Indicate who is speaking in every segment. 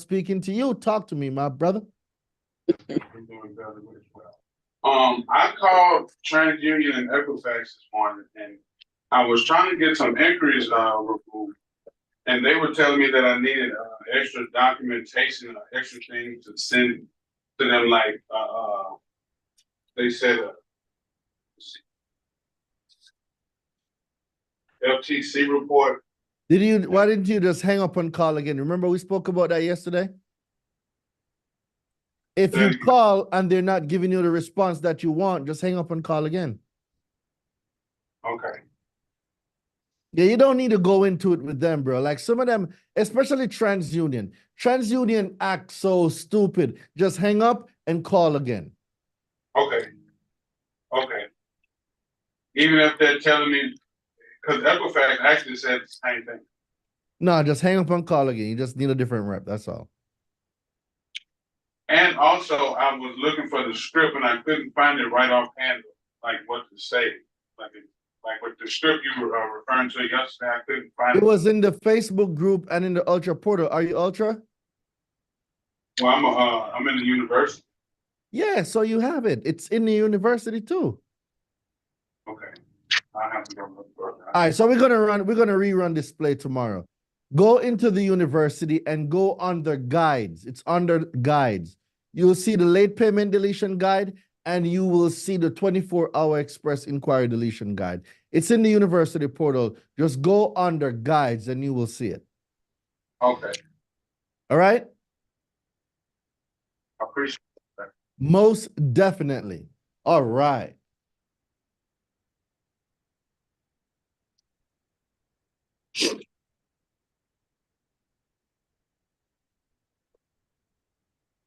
Speaker 1: speaking to you. Talk to me, my brother.
Speaker 2: I'm doing better as well. I called TransUnion and Equifax this morning, and I was trying to get some inquiries removed, and they were telling me that I needed extra documentation, extra things to send to them, like they said FTC report.
Speaker 1: Why didn't you just hang up and call again? Remember we spoke about that yesterday? If you call and they're not giving you the response that you want, just hang up and call again.
Speaker 2: Okay.
Speaker 1: Yeah, you don't need to go into it with them, bro. Like some of them, especially TransUnion. TransUnion acts so stupid. Just hang up and call again.
Speaker 2: Okay. Okay. Even if they're telling me, because Equifax actually said the same thing.
Speaker 1: No, just hang up and call again. You just need a different rep. That's all.
Speaker 2: And also, I was looking for the script and I couldn't find it right offhand, like what to say. Like with the script you were referring to yesterday, I couldn't find it.
Speaker 1: It was in the Facebook group and in the Ultra portal. Are you Ultra?
Speaker 2: Well, I'm in the university.
Speaker 1: Yeah, so you have it. It's in the university too.
Speaker 2: Okay. I have to go look for it.
Speaker 1: All right, so we're gonna rerun display tomorrow. Go into the university and go under guides. It's under guides. You'll see the late payment deletion guide and you will see the 24-hour express inquiry deletion guide. It's in the university portal. Just go under guides and you will see it.
Speaker 2: Okay.
Speaker 1: All right?
Speaker 2: I appreciate that.
Speaker 1: Most definitely. All right.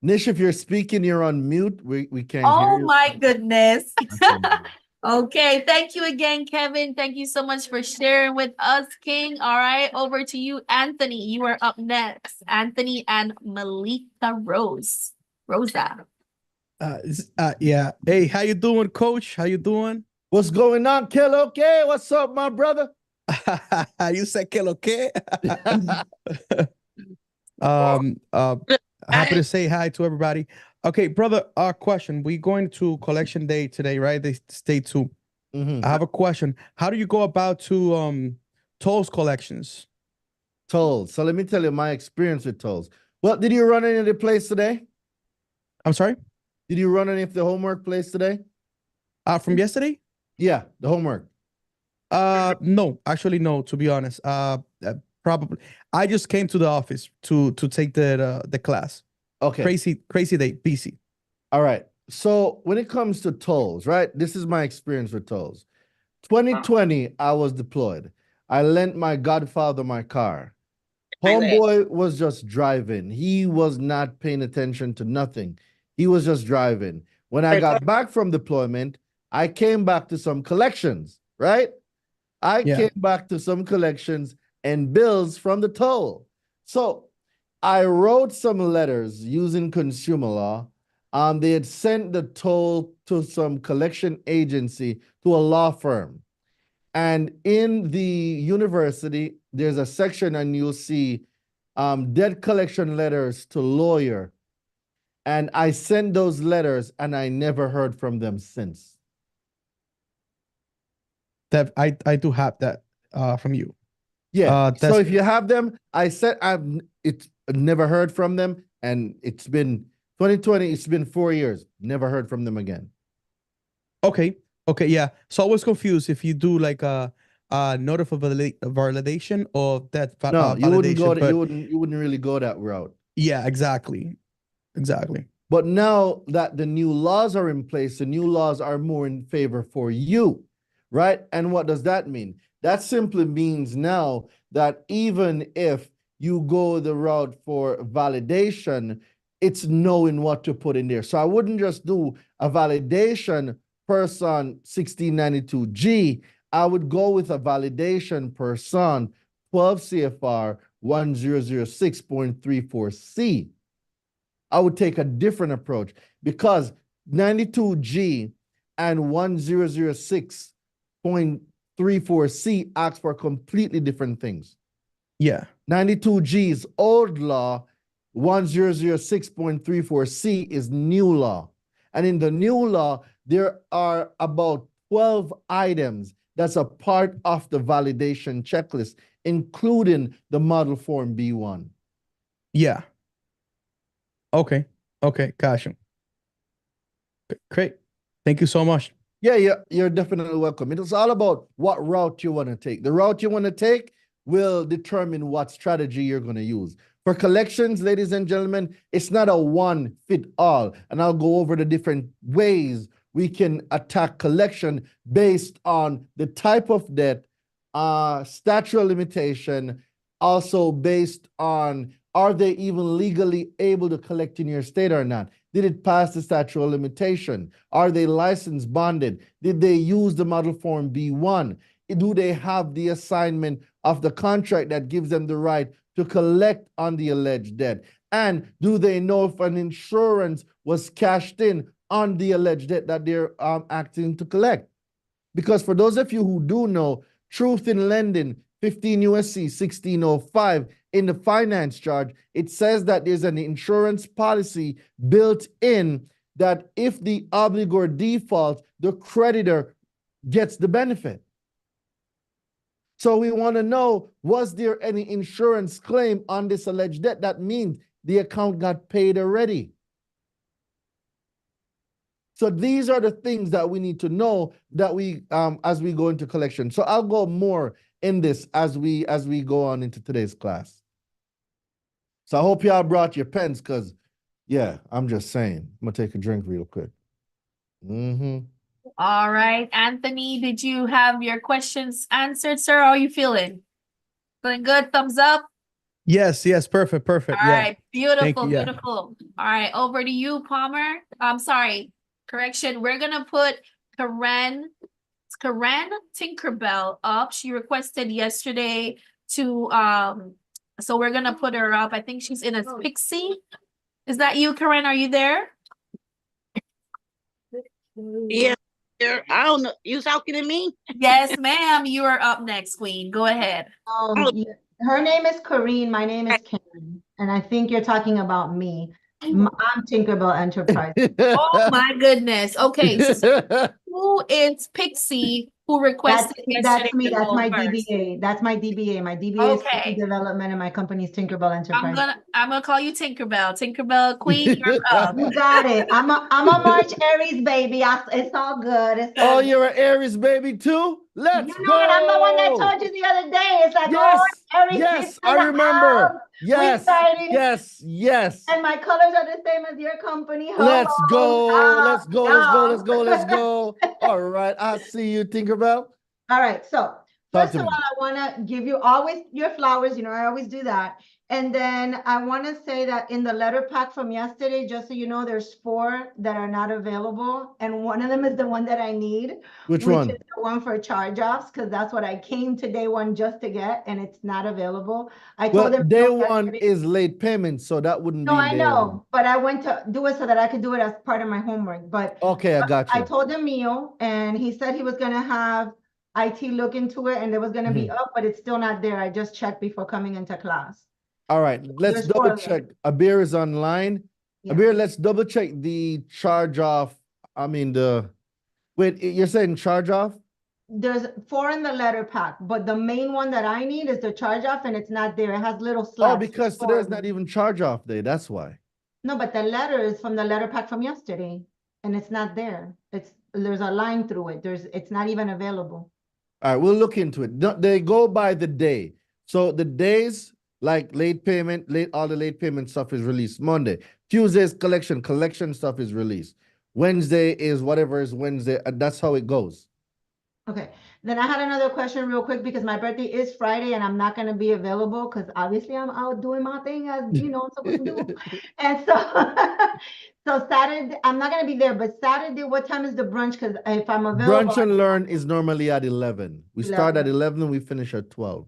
Speaker 1: Nish, if you're speaking, you're on mute. We can't hear you.
Speaker 3: Oh my goodness. Okay, thank you again, Kevin. Thank you so much for sharing with us, King. All right, over to you, Anthony. You are up next. Anthony and Malika Rosa.
Speaker 4: Yeah. Hey, how you doing, Coach? How you doing?
Speaker 1: What's going on, Kello? Okay, what's up, my brother?
Speaker 4: You said que lo que? Happy to say hi to everybody. Okay, brother, question. We're going to collection day today, right? Day 2. I have a question. How do you go about to tolls collections?
Speaker 1: Tolls. So let me tell you my experience with tolls. Well, did you run any of the place today?
Speaker 4: I'm sorry?
Speaker 1: Did you run any of the homework place today?
Speaker 4: From yesterday?
Speaker 1: Yeah, the homework.
Speaker 4: No, actually, no, to be honest. Probably. I just came to the office to take the class.
Speaker 1: Okay.
Speaker 4: Crazy day, busy.
Speaker 1: All right. So when it comes to tolls, right? This is my experience with tolls. 2020, I was deployed. I lent my godfather my car. Homeboy was just driving. He was not paying attention to nothing. He was just driving. When I got back from deployment, I came back to some collections, right? I came back to some collections and bills from the toll. So I wrote some letters using consumer law. They had sent the toll to some collection agency, to a law firm. And in the university, there's a section and you'll see debt collection letters to lawyer. And I sent those letters and I never heard from them since.
Speaker 4: That I do have that from you.
Speaker 1: Yeah. So if you have them, I said I've never heard from them, and it's been 2020. It's been 4 years. Never heard from them again.
Speaker 4: Okay. Yeah. So I was confused if you do like a notice of validation or that
Speaker 1: no, you wouldn't go.
Speaker 4: but
Speaker 1: you wouldn't really go that route.
Speaker 4: Yeah. Exactly.
Speaker 1: But now that the new laws are in place, the new laws are more in favor for you, right? And what does that mean? That simply means now that even if you go the route for validation, it's knowing what to put in there. So I wouldn't just do a validation person 1692G. I would go with a validation person 12 CFR 1006.34C. I would take a different approach because 92G and 1006.34C asks for completely different things.
Speaker 4: Yeah.
Speaker 1: 92G's old law 1006.34C is new law. And in the new law, there are about 12 items that's a part of the validation checklist, including the model form B1.
Speaker 4: Yeah. Okay. Okay. Gotcha. Great. Thank you so much.
Speaker 1: Yeah, you're definitely welcome. It is all about what route you want to take. The route you want to take will determine what strategy you're going to use. For collections, ladies and gentlemen, it's not a one fit all. And I'll go over the different ways we can attack collection based on the type of debt, statute of limitation, also based on are they even legally able to collect in your state or not? Did it pass the statute of limitation? Are they licensed, bonded? Did they use the model form B1? Do they have the assignment of the contract that gives them the right to collect on the alleged debt? And do they know if an insurance was cashed in on the alleged debt that they're acting to collect? Because for those of you who do know, truth in lending, 15 USC 1605, in the finance charge, it says that there's an insurance policy built in that if the obligor defaults, the creditor gets the benefit. So we want to know, was there any insurance claim on this alleged debt? That means the account got paid already. So these are the things that we need to know that we as we go into collection. So I'll go more in this as we go on into today's class. So I hope y'all brought your pens, because yeah, I'm just saying. I'm gonna take a drink real quick.
Speaker 3: All right, Anthony, did you have your questions answered, sir? How are you feeling? Feeling good? Thumbs up?
Speaker 4: Yes, perfect.
Speaker 3: All right, beautiful,
Speaker 4: you, yeah.
Speaker 3: beautiful. All right, over to you, Palmer. I'm sorry, correction. We're gonna put Karen Tinkerbell up. She requested yesterday to so we're gonna put her up. I think she's in a Pixie. Is that you, Karen? Are you there?
Speaker 5: Yeah, I don't know. You talking to me?
Speaker 3: Yes, ma'am. You are up next, Queen. Go ahead.
Speaker 6: Yeah. Her name is Corrine. My name is Karen. And I think you're talking about me. I'm Tinkerbell Enterprise.
Speaker 3: Oh my goodness. Okay, so who is Pixie who requested
Speaker 6: That's me.
Speaker 3: to
Speaker 6: That's
Speaker 3: go
Speaker 6: my
Speaker 3: first?
Speaker 6: DBA. That's my DBA. My DBA is
Speaker 3: Okay.
Speaker 6: development, and my company is Tinkerbell Enterprise.
Speaker 3: I'm gonna call you Tinkerbell. Tinkerbell Queen, you're up.
Speaker 6: You got it. I'm a March Aries baby. It's all good. It's all good.
Speaker 1: You're an Aries baby too? Let's
Speaker 6: You know
Speaker 1: go.
Speaker 6: what? I'm the one that told you the other day. It's like,
Speaker 1: yes,
Speaker 6: oh, Aries,
Speaker 1: yes, I remember. Yes, yes.
Speaker 6: And my colors are the same as your company.
Speaker 1: Let's go. Let's go.
Speaker 6: No.
Speaker 1: All right. I see you, Tinkerbell.
Speaker 6: All right. So first of
Speaker 1: me.
Speaker 6: all, I want to give you always your flowers. You know, I always do that. And then I want to say that in the letter pack from yesterday, just so you know, there's 4 that are not available. And one of them is the one that I need.
Speaker 1: Which one?
Speaker 6: Is the one for charge-offs, because that's what I came to day 1 just to get, and it's not available. I told them
Speaker 1: day 1 is late payment, so that wouldn't be.
Speaker 6: No, I know, but I went to do it so that I could do it as part of my homework. But
Speaker 1: okay, I got you.
Speaker 6: I told Emil, and he said he was going to have IT look into it, and it was going to be up, but it's still not there. I just checked before coming into class.
Speaker 1: All right, let's double check. Abir is online. Yeah. Abir, let's double check the charge off. I mean, wait, you're saying charge off?
Speaker 6: There's 4 in the letter pack, but the main one that I need is the charge off, and it's not there. It has little slabs.
Speaker 1: Oh, because today's not even charge off day. That's why.
Speaker 6: No, but the letter is from the letter pack from yesterday, and it's not there. There's a line through it. It's not even available.
Speaker 1: All right, we'll look into it. They go by the day. So the days, like late payment, all the late payment stuff is released Monday. Tuesday's collection stuff is released. Wednesday is whatever is Wednesday. That's how it goes.
Speaker 6: Okay. Then I had another question real quick, because my birthday is Friday and I'm not going to be available because obviously I'm out doing my thing as you know I'm supposed to do. And so so Saturday, I'm not going to be there, but Saturday, what time is the brunch? Because if I'm available.
Speaker 1: Brunch and learn is normally at 11. We start at 11 and we finish at 12.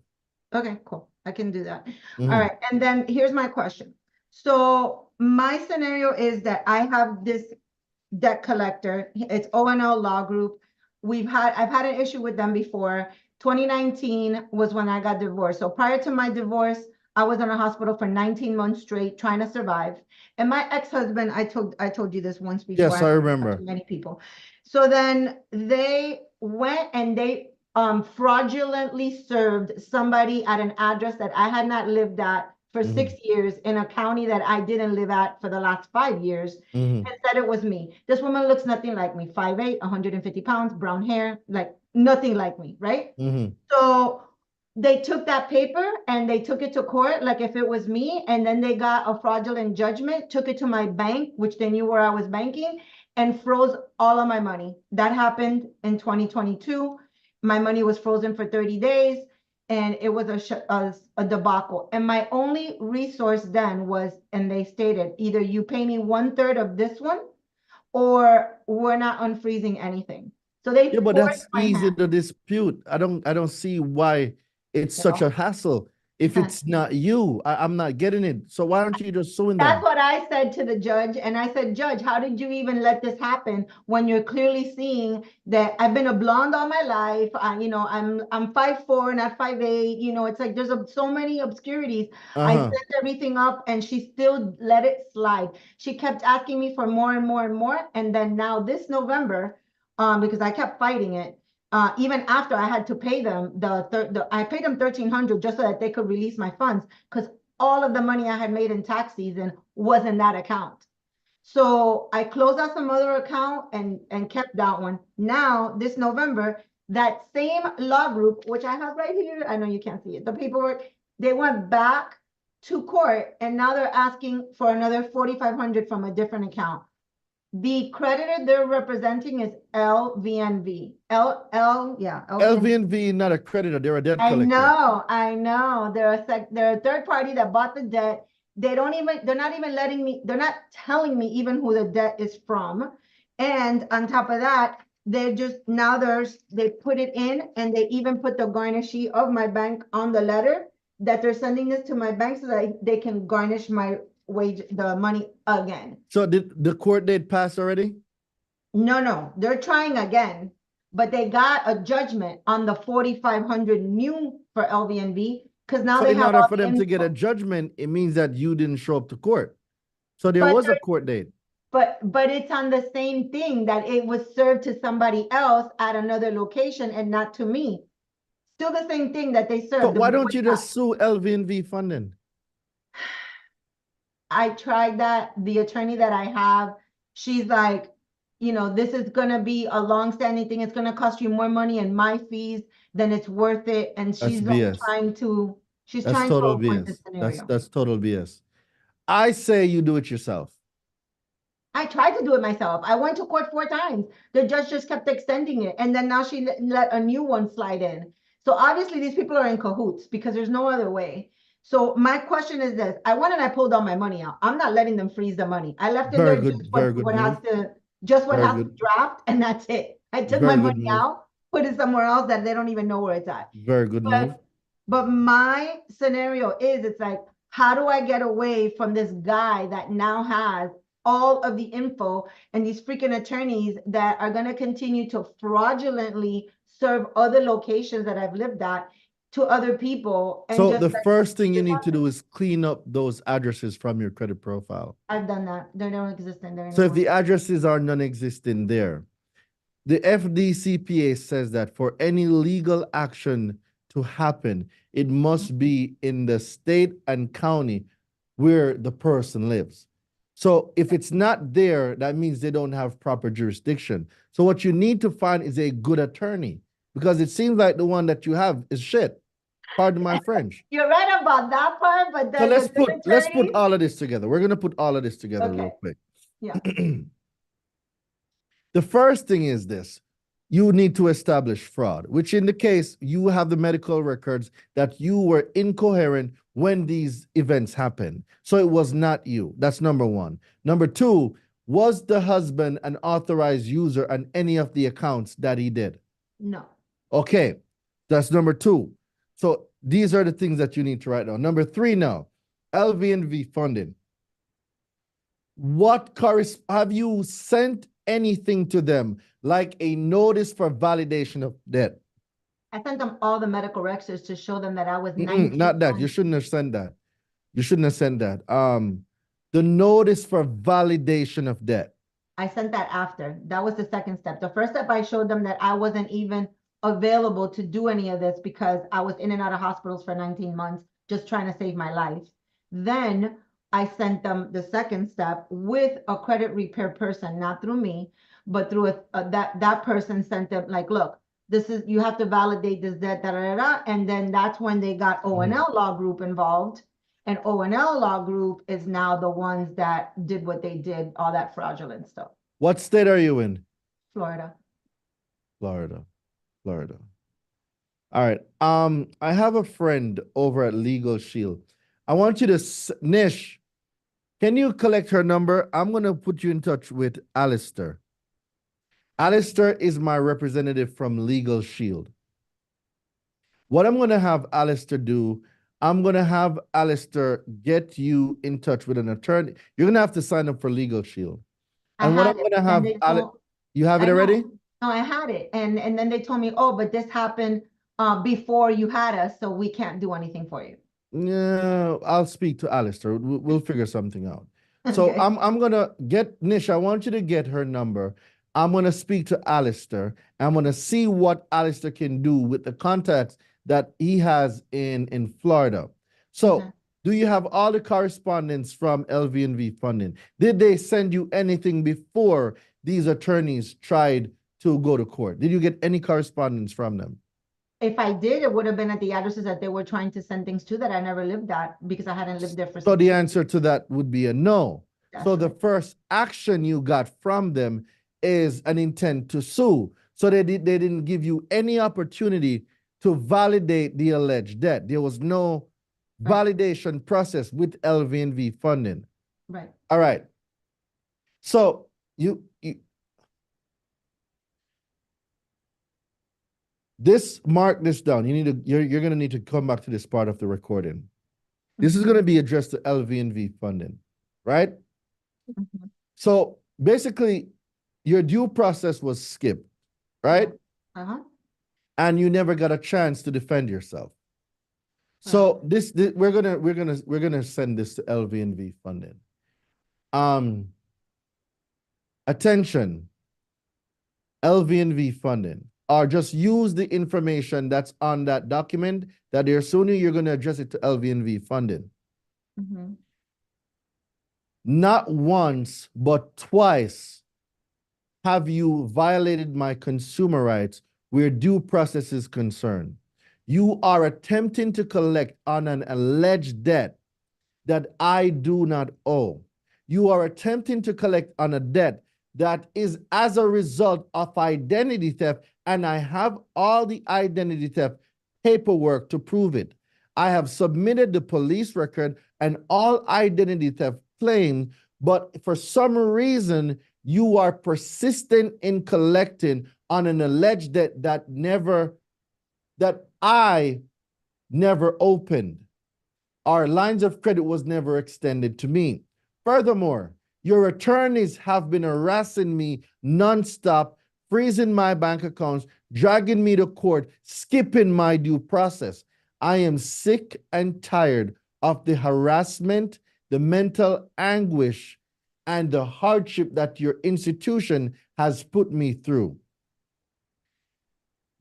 Speaker 1: Okay,
Speaker 6: cool. I can do that. All right. And then here's my question. So my scenario is that I have this debt collector. It's O&L Law Group. I've had an issue with them before. 2019 was when I got divorced. So prior to my divorce, I was in a hospital for 19 months straight trying to survive. And my ex-husband, I told you this once before.
Speaker 1: Yes, I remember.
Speaker 6: To many people. So then they went and they fraudulently served somebody at an address that I had not lived at for 6 years in a county that I didn't live at for the last 5 years, and said it was me. This woman looks nothing like me, 5'8", 150 pounds, brown hair, like nothing like me, right? So they took that paper and they took it to court like if it was me, and then they got a fraudulent judgment, took it to my bank, which they knew where I was banking, and froze all of my money. That happened in 2022. My money was frozen for 30 days, and it was a debacle. And my only resource then was, and they stated, either you pay me 1/3 of this one, or we're not unfreezing anything. So they
Speaker 1: Yeah, but
Speaker 6: forced
Speaker 1: that's
Speaker 6: my
Speaker 1: easy
Speaker 6: hand.
Speaker 1: to dispute. I don't see why it's such a hassle. If it's not you, I'm not getting it. So why aren't you just suing
Speaker 6: That's
Speaker 1: them?
Speaker 6: what I said to the judge. And I said, Judge, how did you even let this happen when you're clearly seeing that I've been a blonde all my life? I'm 5'4", not 5'8". It's like there's so many obscurities. I set everything up and she still let it slide. She kept asking me for more and more and more. And then now this November, because I kept fighting it, even after I had to pay them I paid them $1,300 just so that they could release my funds, because all of the money I had made in tax season was in that account. So I closed out some other account and kept that one. Now, this November, that same law group, which I have right here, I know you can't see it, the paperwork, they went back to court and now they're asking for another $4,500 from a different account. The creditor they're representing is LVNV.
Speaker 1: LVNV not a creditor, they're a debt collector.
Speaker 6: I know. They're a third party that bought the debt. They're not even they're not telling me even who the debt is from. And on top of that, they put it in and they even put the garnishee of my bank on the letter that they're sending this to my bank so that they can garnish my the money again.
Speaker 1: So did the court date pass already?
Speaker 6: No, they're trying again, but they got a judgment on the 4,500 new for LVNV because now they
Speaker 1: in
Speaker 6: have
Speaker 1: order
Speaker 6: all
Speaker 1: for
Speaker 6: the
Speaker 1: them to get a
Speaker 6: info.
Speaker 1: judgment, it means that you didn't show up to court. So there
Speaker 6: But
Speaker 1: was a court date.
Speaker 6: But it's on the same thing that it was served to somebody else at another location and not to me. Still the same thing that they served.
Speaker 1: So why don't you just sue LVNV funding?
Speaker 6: I tried that. The attorney that I have, she's like, this is going to be a long-standing thing. It's going to cost you more money and my fees than it's worth it. And she's like trying to avoid the scenario.
Speaker 1: That's total BS. I say you do it yourself.
Speaker 6: I tried to do it myself. I went to court 4 times. The judge just kept extending it. And then now she let a new one slide in. So obviously these people are in cahoots because there's no other way. So my question is this. I went and I pulled all my money out. I'm not letting them freeze the money. I left in there just what has to draft, and that's it. I took my money out, put it somewhere else that they don't even know where it's at.
Speaker 1: Very good move.
Speaker 6: But my scenario is, it's like, how do I get away from this guy that now has all of the info and these freaking attorneys that are going to continue to fraudulently serve other locations that I've lived at to other people? And
Speaker 1: so the first thing you need to do is clean up those addresses from your credit profile.
Speaker 6: I've done that. They're non-existent there anymore.
Speaker 1: So if the addresses are non-existent there, the FDCPA says that for any legal action to happen, it must be in the state and county where the person lives. So if it's not there, that means they don't have proper jurisdiction. So what you need to find is a good attorney, because it seems like the one that you have is shit. Pardon my French.
Speaker 6: You're right about that part, but
Speaker 1: so let's put all of this together. We're gonna put all of this together real quick.
Speaker 6: Yeah.
Speaker 1: The first thing is this. You need to establish fraud, which in the case, you have the medical records that you were incoherent when these events happened. So it was not you. That's number one. Number two, was the husband an authorized user on any of the accounts that he did?
Speaker 6: No. Okay.
Speaker 1: That's number two. So these are the things that you need to write down. Number three now, LVNV funding. Have you sent anything to them, like a notice for validation of debt?
Speaker 6: I sent them all the medical records to show them that I was 19.
Speaker 1: Not that. You shouldn't have sent that. You shouldn't have sent that. The notice for validation of debt.
Speaker 6: I sent that after. That was the second step. The first step, I showed them that I wasn't even available to do any of this because I was in and out of hospitals for 19 months, just trying to save my life. Then I sent them the second step with a credit repair person, not through me, but through that person sent them like, look, this is, you have to validate this debt, da, da, da, da. And then that's when they got O&L Law Group involved. And O&L Law Group is now the ones that did what they did, all that fraudulent stuff.
Speaker 1: What state are you in?
Speaker 6: Florida.
Speaker 1: Florida. Florida. All right. I have a friend over at Legal Shield. I want you to, Nish, can you collect her number? I'm going to put you in touch with Alistair. Alistair is my representative from Legal Shield. What I'm going to have Alistair do, I'm going to have Alistair get you in touch with an attorney. You're going to have to sign up for Legal Shield. And what I'm going to have, you have it already?
Speaker 6: No, I had it. And then they told me, oh, but this happened before you had us, so we can't do anything for you.
Speaker 1: Yeah, I'll speak to Alistair. We'll figure something out. So okay. I'm going to get, Nish, I want you to get her number. I'm going to speak to Alistair. I'm going to see what Alistair can do with the contacts that he has in Florida. So do you have all the correspondence from LV&V funding? Did they send you anything before these attorneys tried to go to court? Did you get any correspondence from them?
Speaker 6: If I did, it would have been at the addresses that they were trying to send things to that I never lived at because I hadn't lived there for 6 years.
Speaker 1: So the answer to that would be a no. So the first action you got from them is an intent to sue. So they didn't give you any opportunity to validate the alleged debt. There was no validation process with LV&V funding.
Speaker 6: Right.
Speaker 1: All right. So mark this down. You're gonna need to come back to this part of the recording. This is gonna be addressed to LV&V funding, right? So basically, your due process was skipped, right? And you never got a chance to defend yourself. So this we're gonna send this to LV&V funding. Attention, LV&V funding, or just use the information that's on that document that they're sooner you're gonna address it to LV&V funding. Not once, but twice have you violated my consumer rights where due process is concerned. You are attempting to collect on an alleged debt that I do not owe. You are attempting to collect on a debt that is as a result of identity theft, and I have all the identity theft paperwork to prove it. I have submitted the police record and all identity theft claims, but for some reason, you are persistent in collecting on an alleged debt that I never opened. Our lines of credit was never extended to me. Furthermore, your attorneys have been harassing me nonstop, freezing my bank accounts, dragging me to court, skipping my due process. I am sick and tired of the harassment, the mental anguish, and the hardship that your institution has put me through.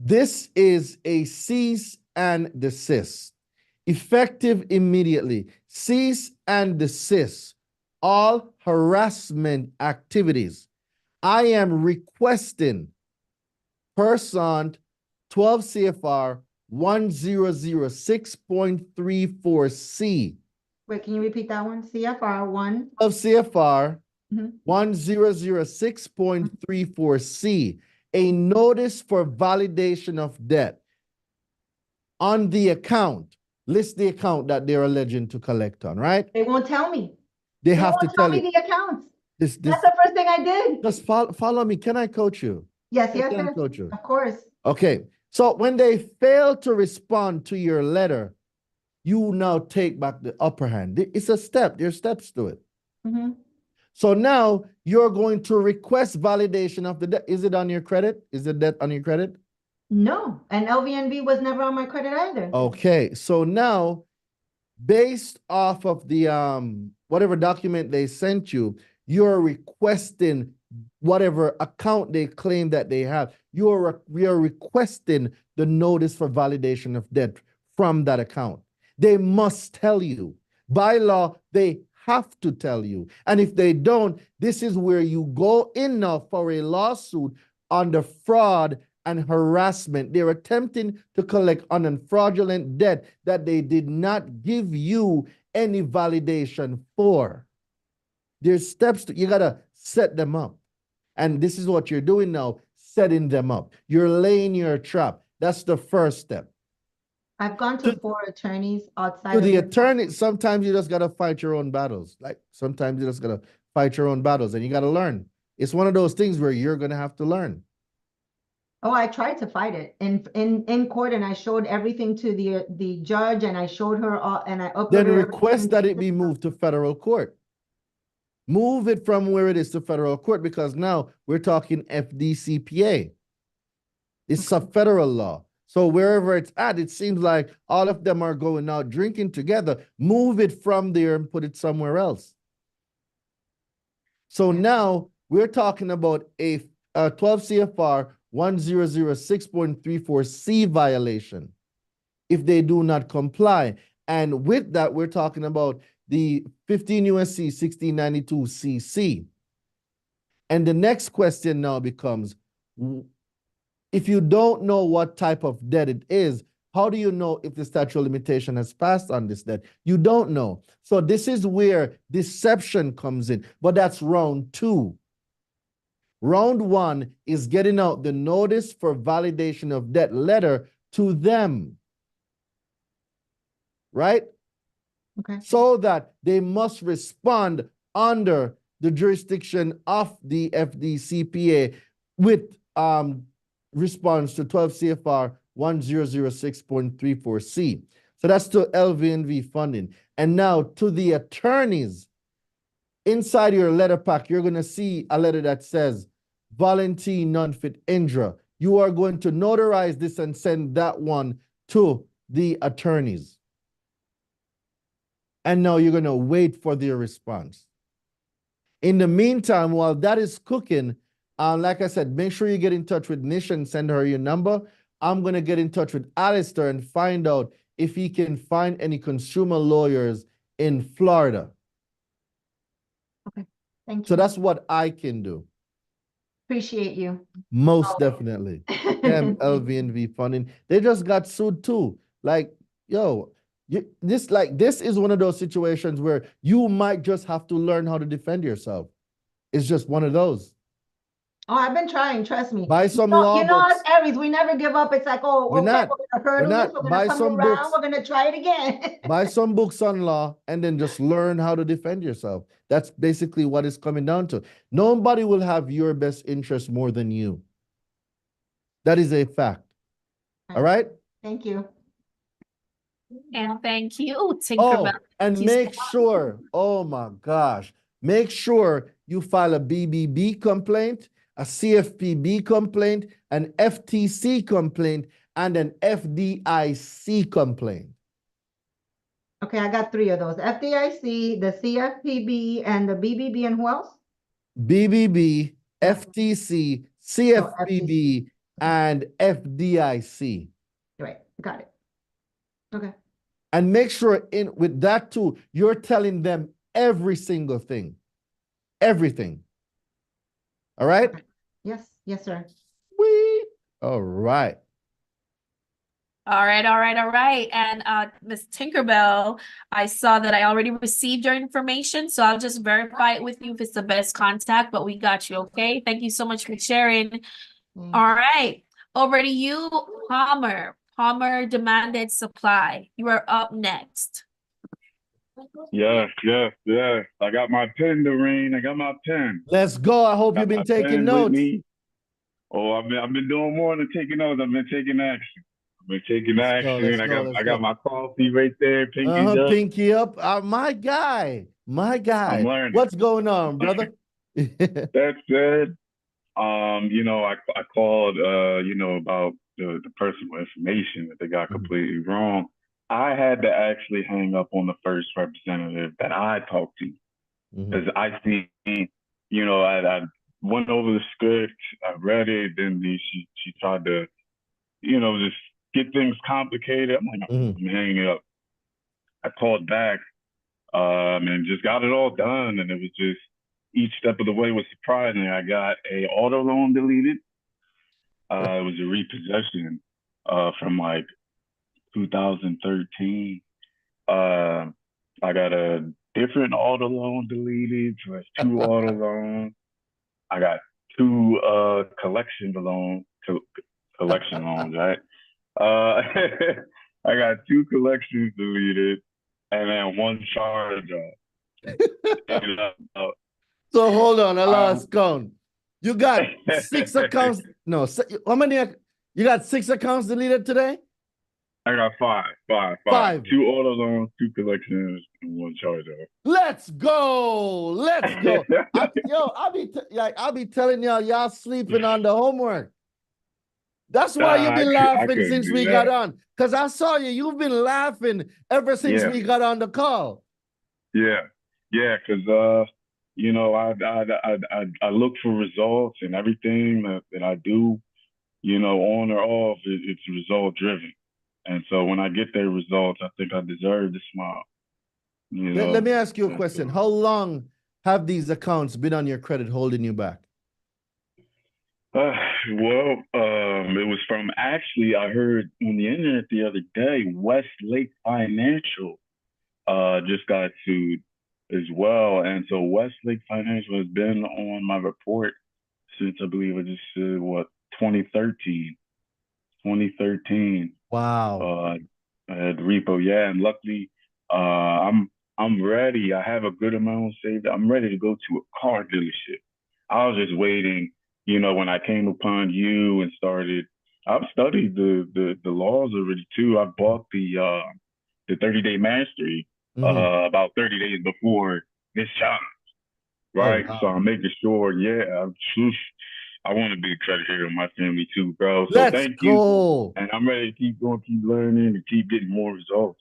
Speaker 1: This is a cease and desist. Effective immediately. Cease and desist all harassment activities. I am requesting pursuant 12 CFR 1006.34C.
Speaker 6: Wait, can you repeat that one? CFR 1?
Speaker 1: Of CFR 1006.34C. A notice for validation of debt on the account. List the account that they're alleging to collect on, right?
Speaker 6: They won't tell me.
Speaker 1: They have to tell
Speaker 6: me
Speaker 1: you.
Speaker 6: the accounts.
Speaker 1: That's
Speaker 6: the first thing I did.
Speaker 1: Just follow me. Can I coach you?
Speaker 6: Yes,
Speaker 1: Can I
Speaker 6: yes.
Speaker 1: coach you?
Speaker 6: Of course.
Speaker 1: Okay. So when they fail to respond to your letter, you now take back the upper hand. It's a step. There's steps to it. So now you're going to request validation of the debt. Is it on your credit? Is the debt on your credit?
Speaker 6: No. And LV&V was never on my credit either.
Speaker 1: Okay. So now based off of the whatever document they sent you, you're requesting whatever account they claim that they have. We are requesting the notice for validation of debt from that account. They must tell you. By law, they have to tell you. And if they don't, this is where you go in now for a lawsuit under fraud and harassment. They're attempting to collect on a fraudulent debt that they did not give you any validation for. There's steps you gotta set them up. And this is what you're doing now, setting them up. You're laying your trap. That's the first step.
Speaker 6: I've gone to 4 attorneys outside
Speaker 1: To
Speaker 6: of
Speaker 1: the
Speaker 6: this.
Speaker 1: attorney, sometimes you just gotta fight your own battles. Like sometimes you just gotta fight your own battles and you gotta learn. It's one of those things where you're gonna have to learn.
Speaker 6: Oh, I tried to fight it in court, and I showed everything to the judge, and I showed her all, and I uploaded
Speaker 1: Then
Speaker 6: everything
Speaker 1: request that it be moved to federal court. Move it from where it is to federal court because now we're talking FDCPA. It's a federal law. So wherever it's at, it seems like all of them are going out drinking together. Move it from there and put it somewhere else. So now we're talking about a 12 CFR 1006.34C violation if they do not comply. And with that, we're talking about the 15 USC 1692 CC. And the next question now becomes, if you don't know what type of debt it is, how do you know if the statute of limitation has passed on this debt? You don't know. So this is where deception comes in, but that's round 2. Round 1 is getting out the notice for validation of debt letter to them, right?
Speaker 6: Okay.
Speaker 1: So that they must respond under the jurisdiction of the FDCPA with response to 12 CFR 1006.34C. So that's to LV&V funding. And now to the attorneys, inside your letter pack, you're going to see a letter that says, Valentine non-fit Indra. You are going to notarize this and send that one to the attorneys. And now you're going to wait for their response. In the meantime, while that is cooking, like I said, make sure you get in touch with Nish and send her your number. I'm going to get in touch with Alistair and find out if he can find any consumer lawyers in Florida.
Speaker 6: Okay. Thank you.
Speaker 1: So that's what I can do.
Speaker 6: Appreciate you.
Speaker 1: Most definitely. Them LV&V funding. They just got sued too. Like, yo, this is one of those situations where you might just have to learn how to defend yourself. It's just one of those.
Speaker 6: Oh, I've been trying, trust me.
Speaker 1: Buy some law books.
Speaker 6: Us Aries, we never give up. It's like, oh,
Speaker 1: We're
Speaker 6: okay,
Speaker 1: not.
Speaker 6: we're gonna hurdle this, we're
Speaker 1: Buy
Speaker 6: gonna come
Speaker 1: some
Speaker 6: around,
Speaker 1: books.
Speaker 6: we're gonna try it again.
Speaker 1: Buy some books on law and then just learn how to defend yourself. That's basically what it's coming down to. Nobody will have your best interest more than you. That is a fact. All right?
Speaker 6: Thank you.
Speaker 3: And thank you, Tinkerbell.
Speaker 1: Oh, and make sure, oh my gosh, make sure you file a BBB complaint, a CFPB complaint, an FTC complaint, and an FDIC complaint.
Speaker 6: Okay, I got 3 of those. FDIC, the CFPB, and the BBB, and who else?
Speaker 1: BBB, FTC, CFPB, and FDIC.
Speaker 6: Right, got it. Okay.
Speaker 1: And make sure with that too, you're telling them every single thing. Everything. All right?
Speaker 6: Okay. Yes, sir.
Speaker 1: Sweet. All right.
Speaker 3: All right. And Ms. Tinkerbell, I saw that I already received your information, so I'll just verify it with you if it's the best contact, but we got you, okay? Thank you so much for sharing. All right, over to you, Palmer. Palmer demanded supply. You are up next.
Speaker 7: Yes. I got my pen to ring. I got my pen.
Speaker 1: Let's go. I hope you've been taking notes.
Speaker 7: Oh, I've been doing more than taking notes. I've been taking action. I got my coffee right there. Pinky up.
Speaker 1: Pinky up. My guy.
Speaker 7: I'm learning.
Speaker 1: What's going on, brother?
Speaker 7: That said, I called, about the personal information that they got completely wrong. I had to actually hang up on the first representative that I talked to because I seen, I went over the script, I read it, then she tried to, just get things complicated. I'm like, I'm hanging up. I called back, and just got it all done, and it was just each step of the way was surprising. I got a auto loan deleted. It was a repossession from like 2013. I got a different auto loan deleted, so that's 2 auto loans. I got 2 collection loans, right? I got 2 collections deleted and then 1 charge off.
Speaker 1: So hold on, I lost count. You got 6 accounts. No, how many? You got 6 accounts deleted today?
Speaker 7: I got 5. 2 auto loans, 2 collections, and 1 charge off.
Speaker 1: Let's go. Let's go. I'll be telling y'all sleeping on the homework. That's why you've been laughing since we got on. Because I saw you. You've been laughing ever since we got on the call.
Speaker 7: Yeah. Yeah, because I look for results, and everything that I do, on or off, it's result driven. And so when I get their results, I think I deserve to smile.
Speaker 1: Let me ask you a question. How long have these accounts been on your credit holding you back?
Speaker 7: It was from, actually, I heard on the internet the other day, Westlake Financial just got sued as well. And so Westlake Financial has been on my report since, I believe, 2013. 2013.
Speaker 1: Wow.
Speaker 7: I had repo, yeah, and luckily, I'm ready. I have a good amount saved. I'm ready to go to a car dealership. I was just waiting, when I came upon you and started. I've studied the laws already too. I bought the 30-day mastery about 30 days before this challenge, right? Oh, wow. So I'm making sure, I want to be a credit hero in my family too, bro. So thank you. And I'm ready to keep going, keep learning, and keep getting more results.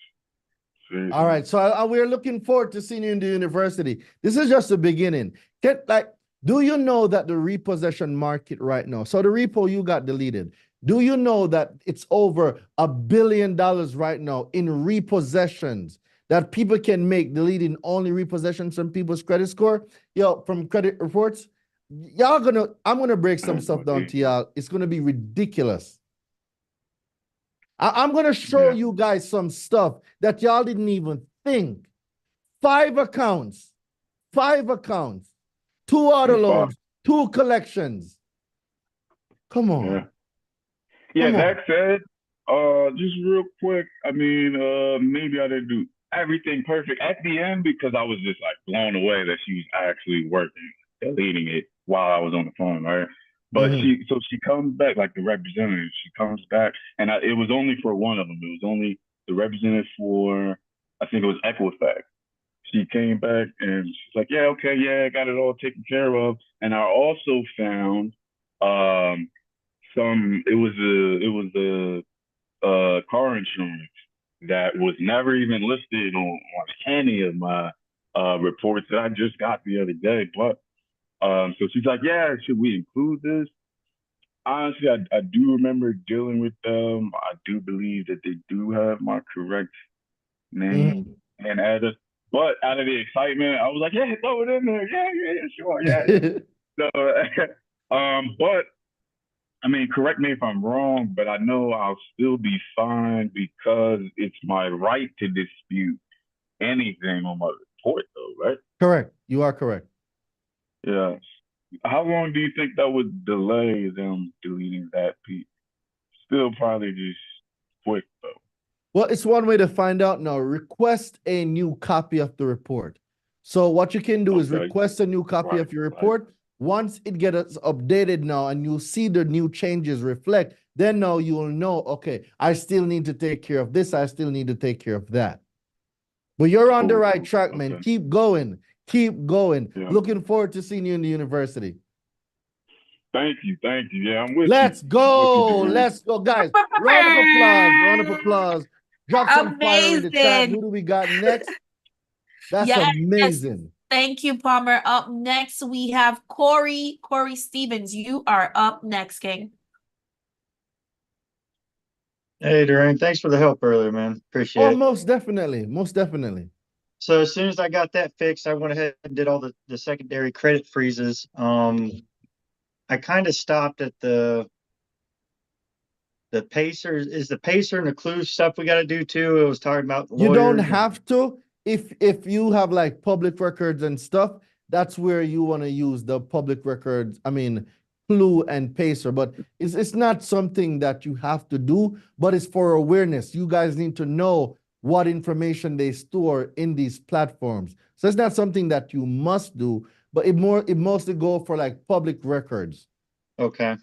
Speaker 7: Seriously.
Speaker 1: All right. So we're looking forward to seeing you in the university. This is just the beginning. Do you know that the repossession market right now, so the repo you got deleted, do you know that it's over $1 billion right now in repossessions that people can make deleting only repossessions from people's credit score? From credit reports? I'm gonna break some stuff down to y'all. It's gonna be ridiculous. I'm gonna show you guys some stuff that y'all didn't even think. 5 accounts, 2 auto loans, 2 collections. Come on.
Speaker 7: Yeah, that said, just real quick, I mean, maybe I didn't do everything perfect at the end because I was just like blown away that she was actually working, deleting it while I was on the phone, right? But she comes back, like the representative, she comes back, and it was only for one of them. It was only the representative for, I think it was Equifax. She came back and she's like, yeah, okay, yeah, I got it all taken care of. And I also found it was a car insurance that was never even listed on any of my reports that I just got the other day. But so she's like, yeah, should we include this? Honestly, I do remember dealing with them. I do believe that they do have my correct name and address. But out of the excitement, I was like, yeah, throw it in there. Yeah, sure, yeah. So, but I mean, correct me if I'm wrong, but I know I'll still be fine because it's my right to dispute anything on my report, though, right?
Speaker 1: Correct. You are correct.
Speaker 7: Yeah. How long do you think that would delay them deleting that piece? Still probably just quick, though.
Speaker 1: Well, it's one way to find out now. Request a new copy of the report. So what you can do is request a new copy of your report. Once it gets updated now and you see the new changes reflect, then now you will know, okay, I still need to take care of this. I still need to take care of that. But you're on the right track, man. Keep going. Keep going. Yeah. Looking forward to seeing you in the university.
Speaker 7: Thank you. Yeah, I'm with
Speaker 1: Let's go. Let's go, guys. Round of applause. Drop some fire in the chat.
Speaker 3: Amazing.
Speaker 1: Who do we got next? That's
Speaker 3: Yes,
Speaker 1: amazing.
Speaker 3: Thank you, Palmer. Up next, we have Corey. Corey Stevens, you are up next, King.
Speaker 8: Hey, Doreen, thanks for the help earlier, man. Appreciate
Speaker 1: Oh,
Speaker 8: it.
Speaker 1: most definitely. Most definitely.
Speaker 8: So as soon as I got that fixed, I went ahead and did all the secondary credit freezes. I kind of stopped at the Pacer. Is the Pacer and the Clue stuff we got to do too? It was talking about
Speaker 1: You don't
Speaker 8: lawyers.
Speaker 1: have to. If you have like public records and stuff, that's where you want to use the public records. I mean, Clue and Pacer, but it's not something that you have to do, but it's for awareness. You guys need to know what information they store in these platforms. So it's not something that you must do, but it mostly go for like public records.
Speaker 8: Okay.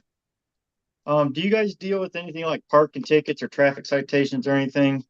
Speaker 8: Do you guys deal with anything like parking tickets or traffic citations or anything?